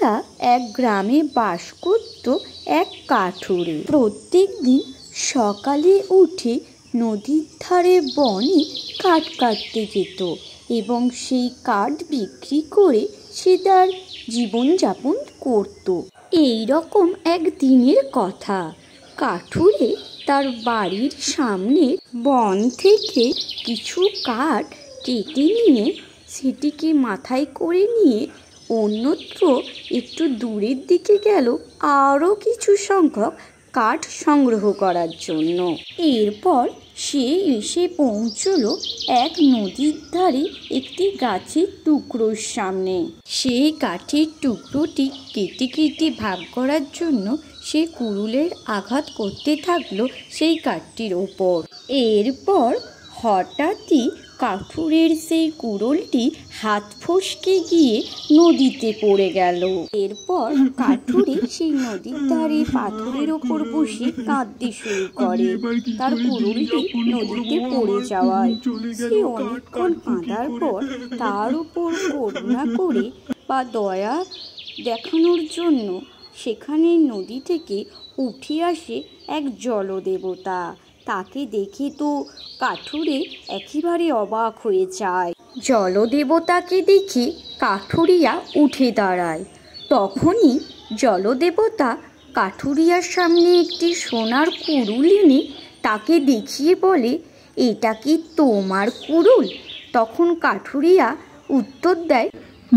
দেবতা এক গ্রামে বাস করত এক কাঠুরে। প্রত্যেক দিন সকালে উঠে নদীর ধারে বনে কাঠ কাটতে যেত এবং সেই কাঠ বিক্রি করে সে তার জীবনযাপন করত। এই রকম এক দিনের কথা, কাঠুরে তার বাড়ির সামনে বন থেকে কিছু কাঠ কেটে নিয়ে সেটিকে মাথায় করে নিয়ে অন্যত্র একটু দূরের দিকে গেল আরও কিছু সংখ্যক কাঠ সংগ্রহ করার জন্য। এরপর সে এসে পৌঁছল এক নদীর ধারে একটি গাছের টুকরোর সামনে। সেই কাঠের টুকরোটি কেটে কেটে ভাগ করার জন্য সে কুড়ুলের আঘাত করতে থাকলো সেই কাঠটির ওপর। এরপর হঠাৎই কাঠুরের সেই কুড়ুলটি হাত ফসকে গিয়ে নদীতে পড়ে গেল। এরপর কাঠুরে সেই নদীর ধারে পাথরের ওপর বসে কাঁদতে শুরু করে তার কুড়ুলটি নদীতে পড়ে যাওয়ায়। সে অনেকক্ষণ কাঁদার পর তার উপর করুণা করে বা দয়া দেখানোর জন্য সেখানে নদী থেকে উঠে আসে এক জলদেবতা। তাকে দেখে তো কাঠুরে একেবারে অবাক হয়ে যায়। জলদেবতাকে দেখে কাঠুরিয়া উঠে দাঁড়ায়। তখনই জলদেবতা কাঠুরিয়ার সামনে একটি সোনার কুড়ুল এনে তাকে দেখিয়ে বলে, এটা কি তোমার কুড়ুল? তখন কাঠুরিয়া উত্তর দেয়,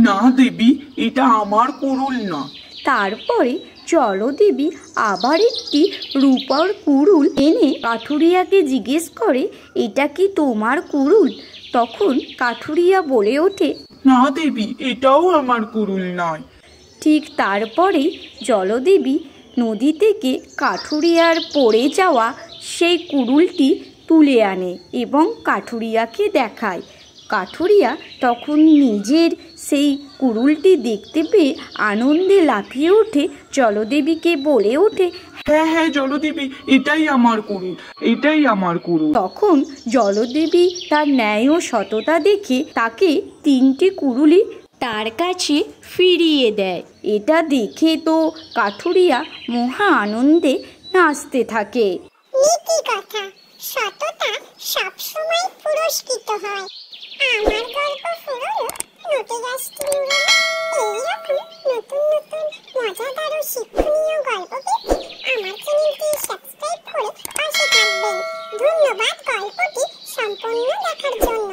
না দেবী, এটা আমার কুড়ুল না। তারপরে জলদেবী আবার একটি রূপার কুড়ুল এনে কাঠুরিয়াকে জিজ্ঞেস করে, এটা কি তোমার কুড়ুল? তখন কাঠুরিয়া বলে ওঠে, না দেবী, এটাও আমার কুড়ুল নয়। ঠিক তারপরেই জলদেবী নদী থেকে কাঠুরিয়ার পড়ে যাওয়া সেই কুড়ুলটি তুলে আনে এবং কাঠুরিয়াকে দেখায়। কাঠুরিয়া তখন নিজের সেই কুড়ুলটি দেখতে পেয়ে আনন্দে লাফিয়ে ওঠে, জলদেবীকে বলে ওঠে, হ্যাঁ হ্যাঁ জলদেবী, এটাই আমার কুড়ুল, এটাই আমার কুড়ুল। তখন জলদেবী তার ন্যায় ও সততা দেখে তাকে 3টি কুড়ুলি তার কাছে ফিরিয়ে দেয়। এটা দেখে তো কাঠুরিয়া মহা আনন্দে নাচতে থাকে। নীতি কথা, সততা সবসময় পুরস্কৃত হয়। আমার গল্প ফুরলো, নোটে গাছটি উড়লো। এইরকম নতুন নতুন মজাদার ও শিক্ষণীয় গল্প পেতে আমার চ্যানেলটি সাবস্ক্রাইব করে পাশে থাকবেন। ধন্যবাদ গল্পটি সম্পূর্ণ দেখার জন্য।